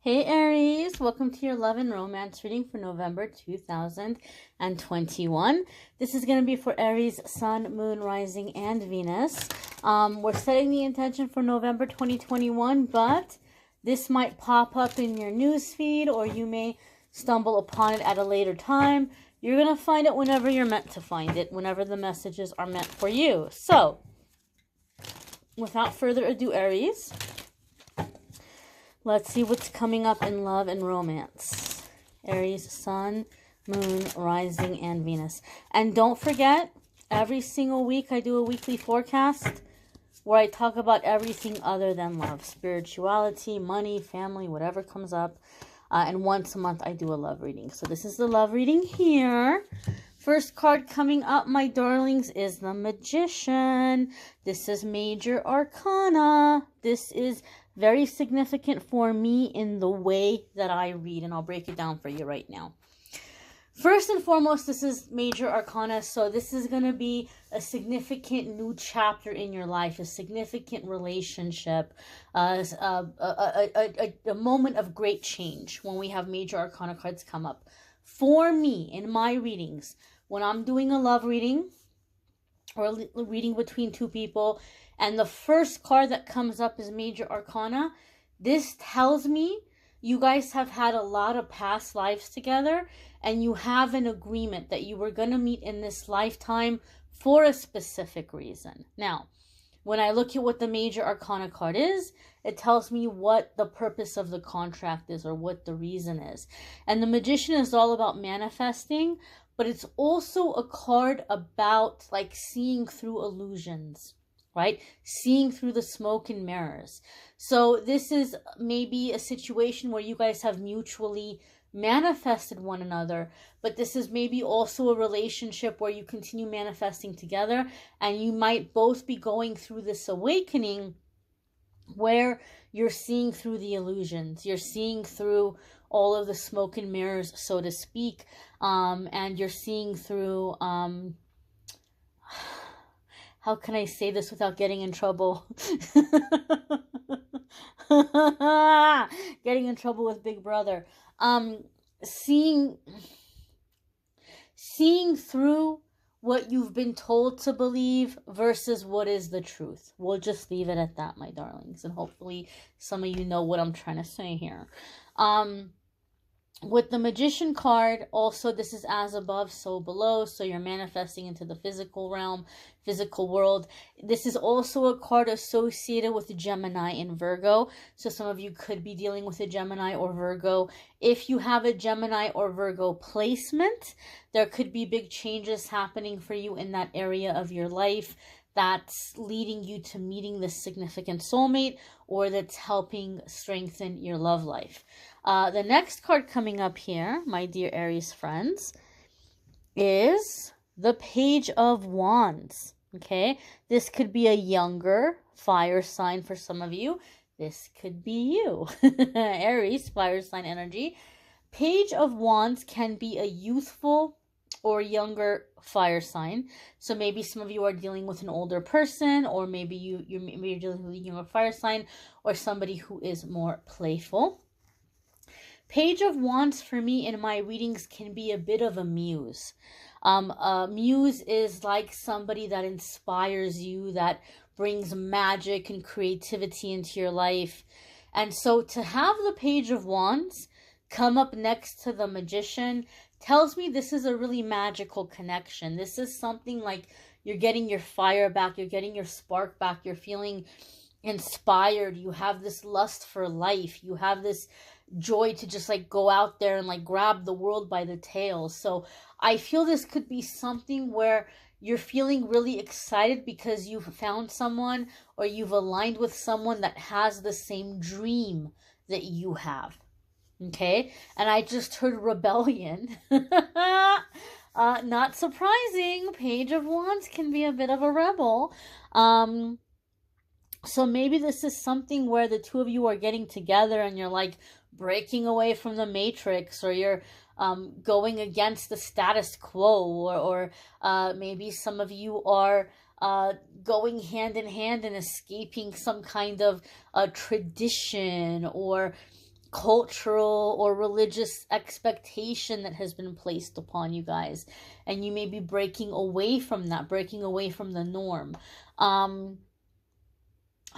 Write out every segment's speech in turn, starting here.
Hey Aries, welcome to your love and romance reading for November 2021. This is going to be for Aries, Sun, Moon, Rising, and Venus. We're setting the intention for November 2021, but this might pop up in your newsfeed or you may stumble upon it at a later time. You're going to find it whenever you're meant to find it, whenever the messages are meant for you. So, without further ado, Aries, let's see what's coming up in love and romance. Aries, Sun, Moon, Rising, and Venus. And don't forget, every single week I do a weekly forecast where I talk about everything other than love. Spirituality, money, family, whatever comes up. And once a month I do a love reading. So this is the love reading here. First card coming up, my darlings, is the Magician. This is Major Arcana. This is very significant for me in the way that I read, and I'll break it down for you right now. First and foremost, this is Major Arcana, so this is going to be a significant new chapter in your life, a significant relationship, a moment of great change when we have Major Arcana cards come up. For me, in my readings, when I'm doing a love reading or a reading between two people, and the first card that comes up is Major Arcana, this tells me you guys have had a lot of past lives together and you have an agreement that you were going to meet in this lifetime for a specific reason. Now, when I look at what the Major Arcana card is, it tells me what the purpose of the contract is or what the reason is. And the Magician is all about manifesting, but it's also a card about like seeing through illusions, right? Seeing through the smoke and mirrors. So this is maybe a situation where you guys have mutually manifested one another, but this is maybe also a relationship where you continue manifesting together, and you might both be going through this awakening where you're seeing through the illusions. You're seeing through all of the smoke and mirrors, so to speak, and you're seeing through how can I say this without getting in trouble? Getting in trouble with Big Brother. Seeing through what you've been told to believe versus what is the truth. We'll just leave it at that, my darlings. And hopefully some of you know what I'm trying to say here. With the Magician card, also this is as above, so below. So you're manifesting into the physical realm, physical world. This is also a card associated with Gemini and Virgo. So some of you could be dealing with a Gemini or Virgo. If you have a Gemini or Virgo placement, there could be big changes happening for you in that area of your life that's leading you to meeting this significant soulmate, or that's helping strengthen your love life. The next card coming up here, my dear Aries friends, is the Page of Wands. Okay, this could be a younger fire sign for some of you. This could be you. Aries, fire sign energy. Page of Wands can be a youthful or younger fire sign. So maybe some of you are dealing with an older person, or maybe you're dealing with a younger fire sign, or somebody who is more playful. Page of Wands for me in my readings can be a bit of a muse. A muse is like somebody that inspires you, that brings magic and creativity into your life. And so to have the Page of Wands come up next to the Magician tells me this is a really magical connection. This is something like you're getting your fire back, you're getting your spark back, you're feeling inspired, you have this lust for life, you have this joy to just like go out there and like grab the world by the tail. So I feel this could be something where you're feeling really excited because you've found someone, or you've aligned with someone that has the same dream that you have. Okay, and I just heard rebellion. Not surprising. Page of Wands can be a bit of a rebel. So maybe this is something where the two of you are getting together and you're like breaking away from the matrix, or you're going against the status quo, or maybe some of you are going hand in hand and escaping some kind of tradition, or cultural or religious expectation that has been placed upon you guys, and you may be breaking away from that, breaking away from the norm. I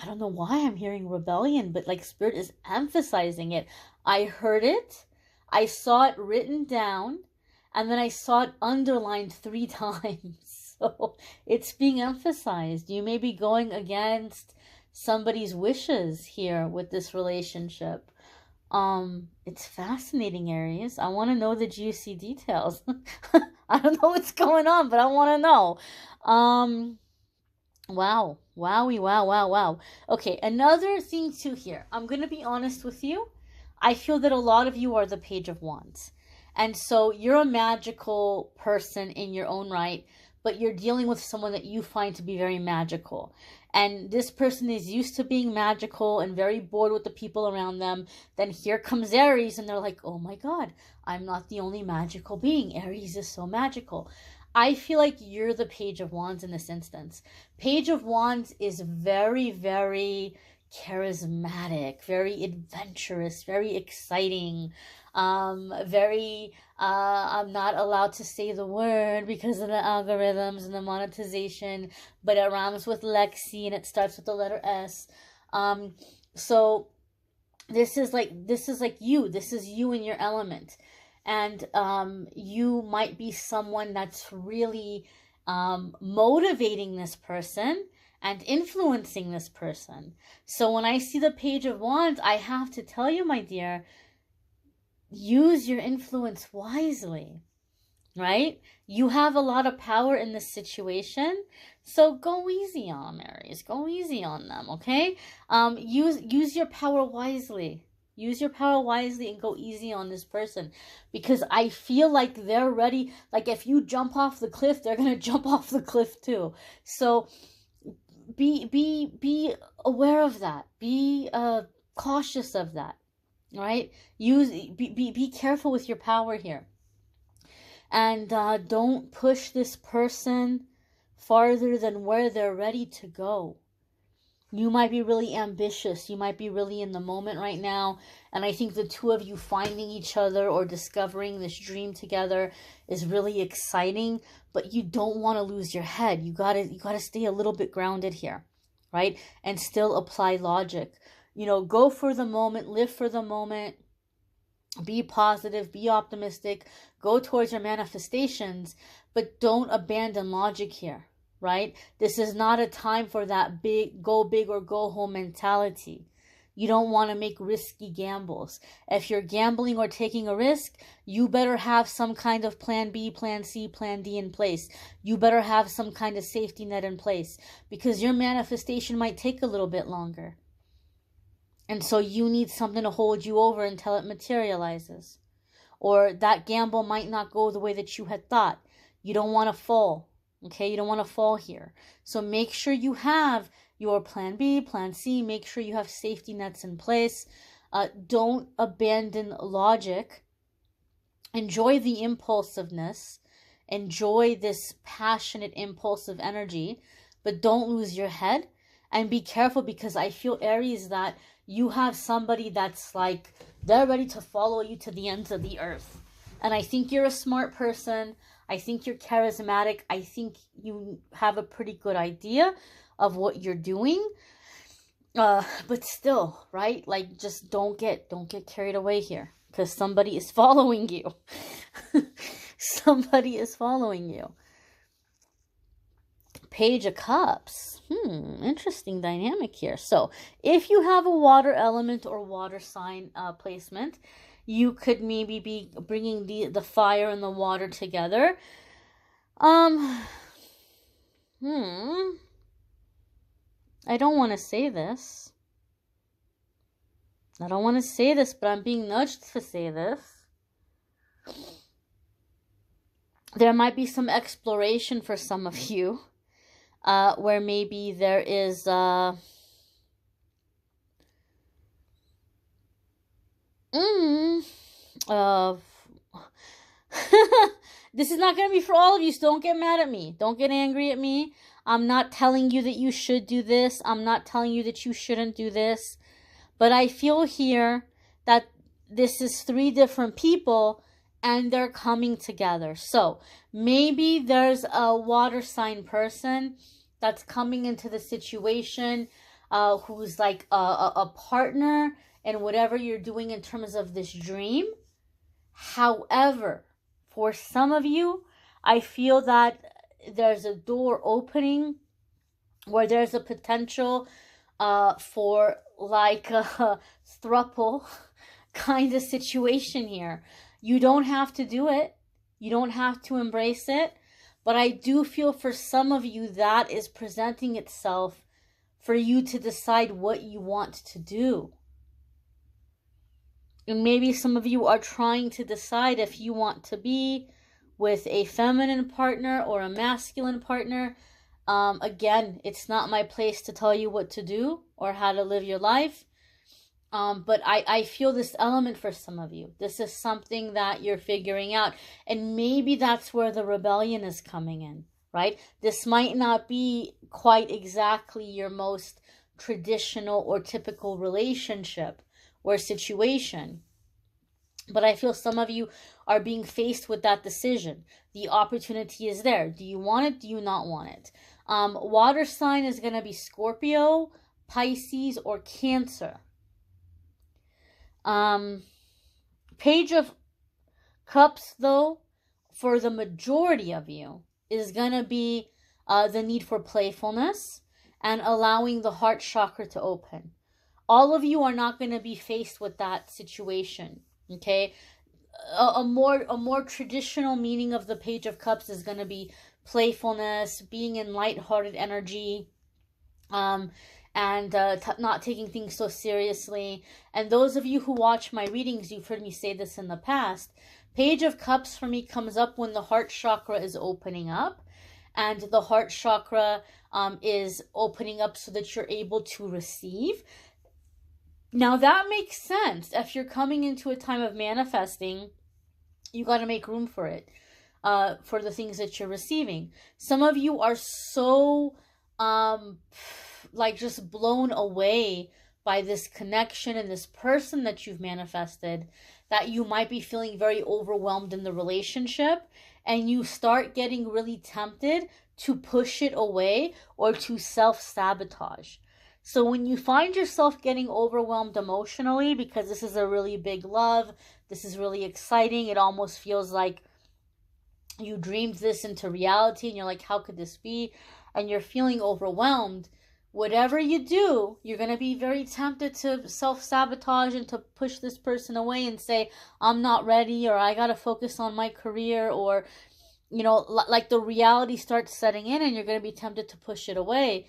don't know why I'm hearing rebellion, but like Spirit is emphasizing it. I heard it, I saw it written down, and then I saw it underlined 3 times. So it's being emphasized. You may be going against somebody's wishes here with this relationship. It's fascinating, Aries. I want to know the juicy details. I don't know what's going on, but I want to know. Wow. Wowie, wow. Okay, another thing too here. I'm going to be honest with you. I feel that a lot of you are the Page of Wands. And so you're a magical person in your own right, but you're dealing with someone that you find to be very magical. And this person is used to being magical and very bored with the people around them. Then here comes Aries, and they're like, oh my God, I'm not the only magical being. Aries is so magical. I feel like you're the Page of Wands in this instance. Page of Wands is very, very charismatic, very adventurous, very exciting, very, I'm not allowed to say the word because of the algorithms and the monetization, but it rhymes with Lexi and it starts with the letter S. So this is like you. This is you in your element. And you might be someone that's really motivating this person and influencing this person. So when I see the Page of Wands, I have to tell you, my dear, use your influence wisely, right? You have a lot of power in this situation, so go easy on them, Aries. Go easy on them, okay? Use your power wisely. Use your power wisely and go easy on this person, because I feel like they're ready. Like if you jump off the cliff, they're going to jump off the cliff too. So be aware of that. Be cautious of that. Right? Be careful with your power here. And don't push this person farther than where they're ready to go. You might be really ambitious. You might be really in the moment right now. And I think the two of you finding each other or discovering this dream together is really exciting. But you don't want to lose your head. You gotta stay a little bit grounded here, right? And still apply logic. You know, go for the moment, live for the moment, be positive, be optimistic, go towards your manifestations, but don't abandon logic here, right? This is not a time for that big or go home mentality. You don't want to make risky gambles. If you're gambling or taking a risk, you better have some kind of plan B, plan C, plan D in place. You better have some kind of safety net in place, because your manifestation might take a little bit longer. And so you need something to hold you over until it materializes. Or that gamble might not go the way that you had thought. You don't want to fall. Okay, you don't want to fall here. So make sure you have your plan B, plan C. Make sure you have safety nets in place. Don't abandon logic. Enjoy the impulsiveness. Enjoy this passionate, impulsive energy. But don't lose your head. And be careful, because I feel, Aries, that you have somebody that's like, they're ready to follow you to the ends of the earth. And I think you're a smart person. I think you're charismatic. I think you have a pretty good idea of what you're doing. But still, right? Like, just don't get carried away here, because somebody is following you. Somebody is following you. Page of Cups. Interesting dynamic here. So if you have a water element or water sign placement, you could maybe be bringing the fire and the water together. I don't want to say this. But I'm being nudged to say this. There might be some exploration for some of you. Where maybe there is this is not going to be for all of you, so don't get mad at me. Don't get angry at me. I'm not telling you that you should do this. I'm not telling you that you shouldn't do this. But I feel here that this is 3 different people and they're coming together. So maybe there's a water sign person that's coming into the situation, who's like a partner in whatever you're doing in terms of this dream. However, for some of you, I feel that there's a door opening where there's a potential for like a throuple kind of situation here. You don't have to do it. You don't have to embrace it. But I do feel for some of you that is presenting itself for you to decide what you want to do. And maybe some of you are trying to decide if you want to be with a feminine partner or a masculine partner. Again, it's not my place to tell you what to do or how to live your life. But I feel this element for some of you. This is something that you're figuring out. And maybe that's where the rebellion is coming in, right? This might not be quite exactly your most traditional or typical relationship or situation. But I feel some of you are being faced with that decision. The opportunity is there. Do you want it? Do you not want it? Water sign is going to be Scorpio, Pisces, or Cancer. Page of Cups, though, for the majority of you, is going to be the need for playfulness and allowing the heart chakra to open. All of you are not going to be faced with that situation, okay? A more traditional meaning of the Page of Cups is going to be playfulness, being in lighthearted energy, and not taking things so seriously. And those of you who watch my readings, you've heard me say this in the past. Page of Cups for me comes up when the heart chakra is opening up, and the heart chakra is opening up so that you're able to receive. Now that makes sense. If you're coming into a time of manifesting, you got to make room for it, for the things that you're receiving. Some of you are so like just blown away by this connection and this person that you've manifested that you might be feeling very overwhelmed in the relationship, and you start getting really tempted to push it away or to self-sabotage. So when you find yourself getting overwhelmed emotionally, because this is a really big love, this is really exciting, it almost feels like you dreamed this into reality and you're like, how could this be? And you're feeling overwhelmed. Whatever you do, you're going to be very tempted to self-sabotage and to push this person away and say, I'm not ready, or I got to focus on my career, or, you know, like the reality starts setting in and you're going to be tempted to push it away.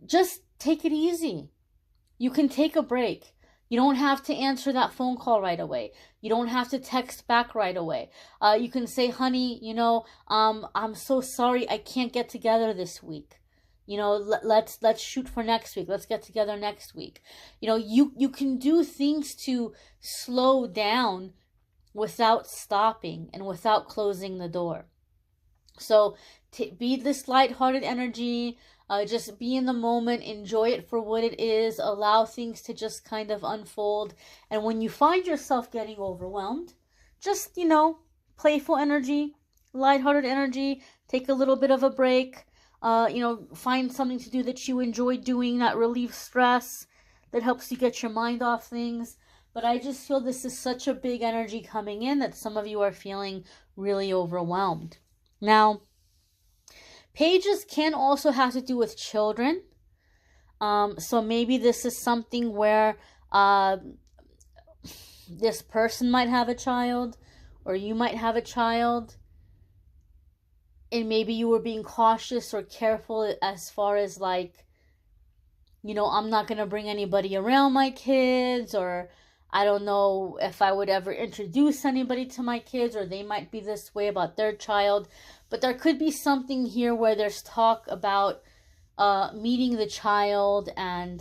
Just take it easy. You can take a break. You don't have to answer that phone call right away. You don't have to text back right away. You can say, honey, you know, I'm so sorry I can't get together this week. You know, let's shoot for next week. Let's get together next week. You know, you can do things to slow down without stopping and without closing the door. So be this lighthearted energy. Just be in the moment, enjoy it for what it is, allow things to just kind of unfold. And when you find yourself getting overwhelmed, just, you know, playful energy, lighthearted energy, take a little bit of a break, you know, find something to do that you enjoy doing that relieves stress, that helps you get your mind off things. But I just feel this is such a big energy coming in that some of you are feeling really overwhelmed. Now, pages can also have to do with children. So maybe this is something where this person might have a child, or you might have a child, and maybe you were being cautious or careful as far as like, you know, I'm not going to bring anybody around my kids, or I don't know if I would ever introduce anybody to my kids, or they might be this way about their child. But there could be something here where there's talk about meeting the child and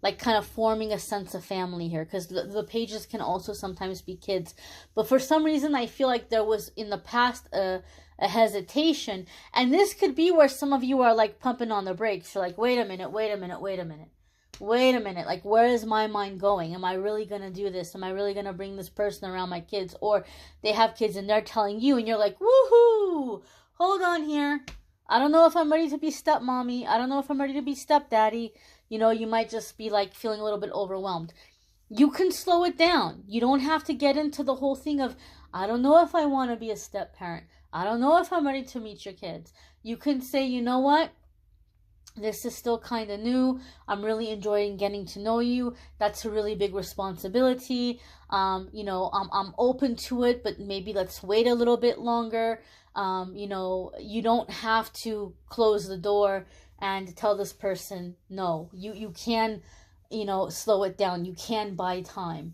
like kind of forming a sense of family here, because the pages can also sometimes be kids. But for some reason, I feel like there was in the past a hesitation, and this could be where some of you are like pumping on the brakes. You're like, wait a minute. wait a minute, like, where is my mind going? Am I really going to do this? Am I really going to bring this person around my kids? Or they have kids and they're telling you and you're like, woohoo, hold on here. I don't know if I'm ready to be stepmommy. I don't know if I'm ready to be stepdaddy. You know, you might just be like feeling a little bit overwhelmed. You can slow it down. You don't have to get into the whole thing of, I don't know if I want to be a step parent. I don't know if I'm ready to meet your kids. You can say, you know what? This is still kind of new. I'm really enjoying getting to know you. That's a really big responsibility. You know, I'm open to it, but maybe let's wait a little bit longer. You know, you don't have to close the door and tell this person no. You can, you know, slow it down. You can buy time.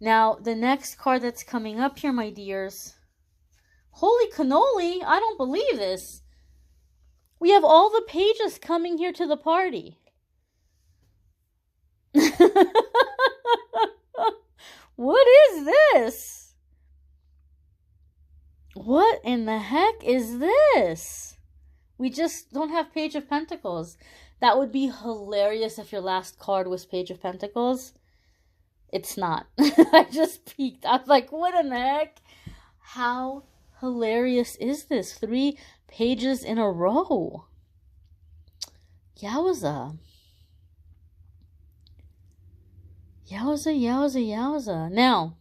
Now, the next card that's coming up here, my dears. Holy cannoli, I don't believe this. We have all the pages coming here to the party. What is this? What in the heck is this? We just don't have Page of Pentacles. That would be hilarious if your last card was Page of Pentacles. It's not. I just peeked. I was like, what in the heck? How hilarious is this? 3 pages in a row. Yowza. Yowza, yowza, yowza. Now,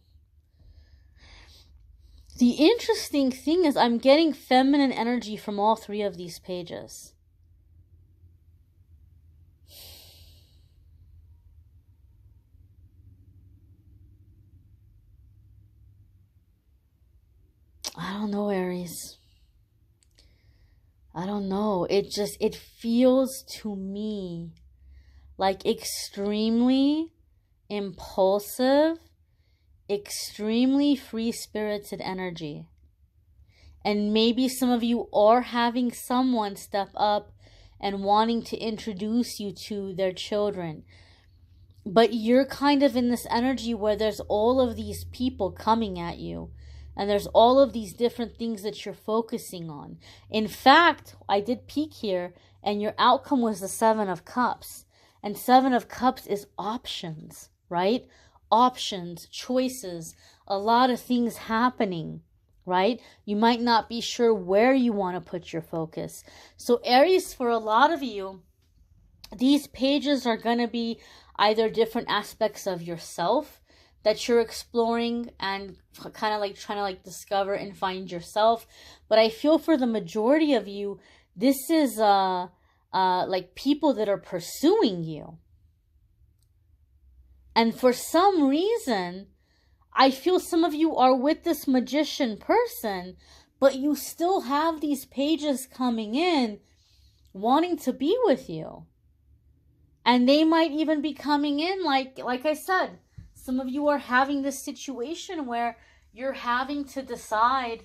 the interesting thing is I'm getting feminine energy from all 3 of these pages. I don't know, Aries. I don't know. It feels to me like extremely impulsive, extremely free-spirited energy. And maybe some of you are having someone step up and wanting to introduce you to their children. But you're kind of in this energy where there's all of these people coming at you. And there's all of these different things that you're focusing on. In fact, I did peek here, and your outcome was the 7 of Cups. And 7 of Cups is options, right? Options, choices, a lot of things happening, right? You might not be sure where you want to put your focus. So Aries, for a lot of you, these pages are going to be either different aspects of yourself that you're exploring and kind of like trying to like discover and find yourself. But I feel for the majority of you, this is like people that are pursuing you. And for some reason, I feel some of you are with this magician person, but you still have these pages coming in wanting to be with you. And they might even be coming in like I said, some of you are having this situation where you're having to decide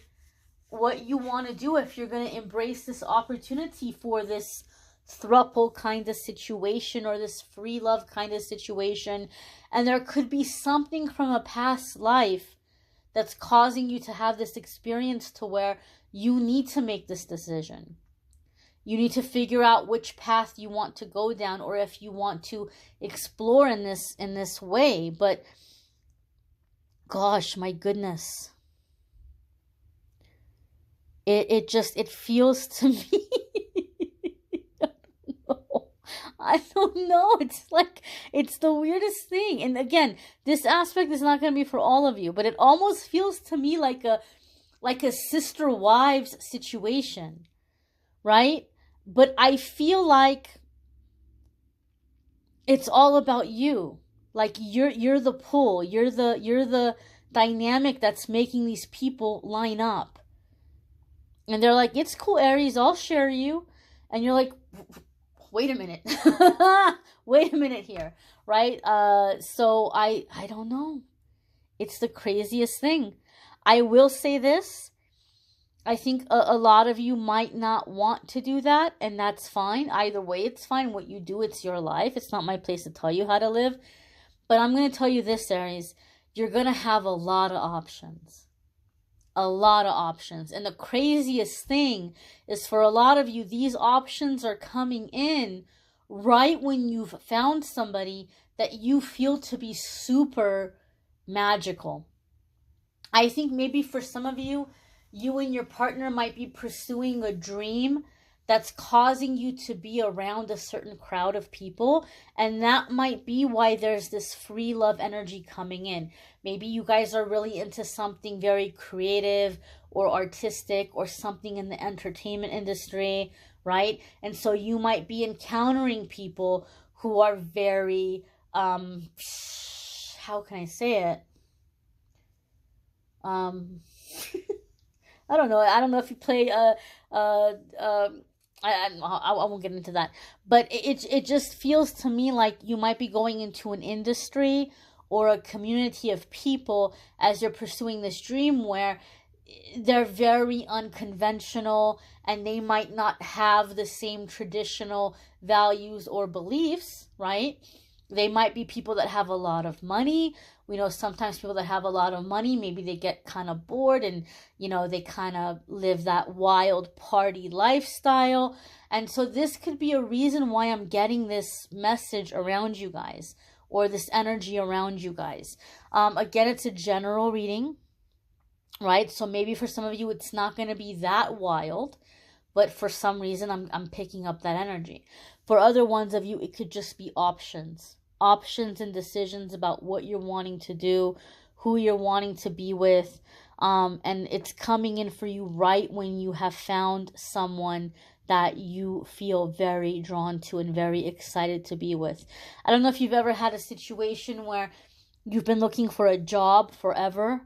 what you want to do, if you're going to embrace this opportunity for this throuple kind of situation or this free love kind of situation. And there could be something from a past life that's causing you to have this experience to where you need to make this decision. You need to figure out which path you want to go down, or if you want to explore in this way. But gosh, my goodness. It feels to me I don't know. It's like, it's the weirdest thing. And again, this aspect is not going to be for all of you, but it almost feels to me like a sister wives situation, right? But I feel like it's all about you. Like you're the pull. You're the dynamic that's making these people line up. And they're like, it's cool, Aries, I'll share you. And you're like, wait a minute. Wait a minute here, right? So I don't know. It's the craziest thing. I will say this. I think a lot of you might not want to do that, and that's fine. Either way, it's fine. What you do, it's your life. It's not my place to tell you how to live. But I'm going to tell you this, Aries. You're going to have a lot of options. A lot of options. And the craziest thing is, for a lot of you, these options are coming in right when you've found somebody that you feel to be super magical. I think maybe for some of you, you and your partner might be pursuing a dream that's causing you to be around a certain crowd of people. And that might be why there's this free love energy coming in. Maybe you guys are really into something very creative or artistic or something in the entertainment industry, right? And so you might be encountering people who are very, how can I say it? I don't know. I don't know if you play I won't get into that, but it just feels to me like you might be going into an industry or a community of people as you're pursuing this dream where they're very unconventional and they might not have the same traditional values or beliefs, right? They might be people that have a lot of money. We know sometimes people that have a lot of money, maybe they get kind of bored and, they kind of live that wild party lifestyle. And so this could be a reason why I'm getting this message around you guys or this energy around you guys. Again, it's a general reading, right? So maybe for some of you, it's not going to be that wild, but for some reason, I'm picking up that energy. For other ones of you, it could just be options and decisions about what you're wanting to do, who you're wanting to be with. And it's coming in for you right when you have found someone that you feel very drawn to and very excited to be with. I don't know if you've ever had a situation where you've been looking for a job forever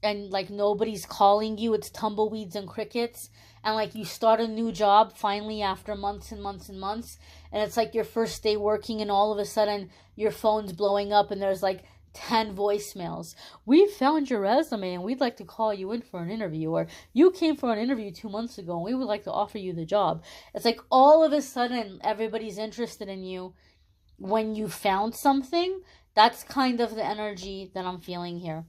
and like nobody's calling you, it's tumbleweeds and crickets, and like you start a new job finally after months and months and months, and it's like your first day working and all of a sudden your phone's blowing up and there's like 10 voicemails. We found your resume and we'd like to call you in for an interview, or you came for an interview 2 months ago and we would like to offer you the job. It's like all of a sudden everybody's interested in you when you found something. That's kind of the energy that I'm feeling here.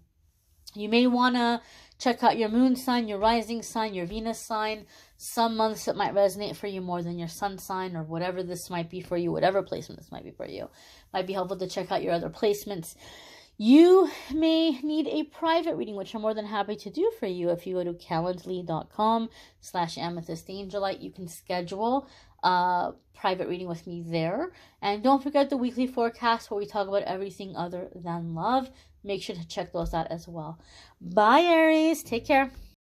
You may want to check out your moon sign, your rising sign, your Venus sign. Some months it might resonate for you more than your sun sign, or whatever this might be for you, whatever placement this might be for you. Might be helpful to check out your other placements. You may need a private reading, which I'm more than happy to do for you. If you go to calendly.com/amethystangelite, you can schedule a private reading with me there. And don't forget the weekly forecast where we talk about everything other than love. Make sure to check those out as well. Bye, Aries. Take care.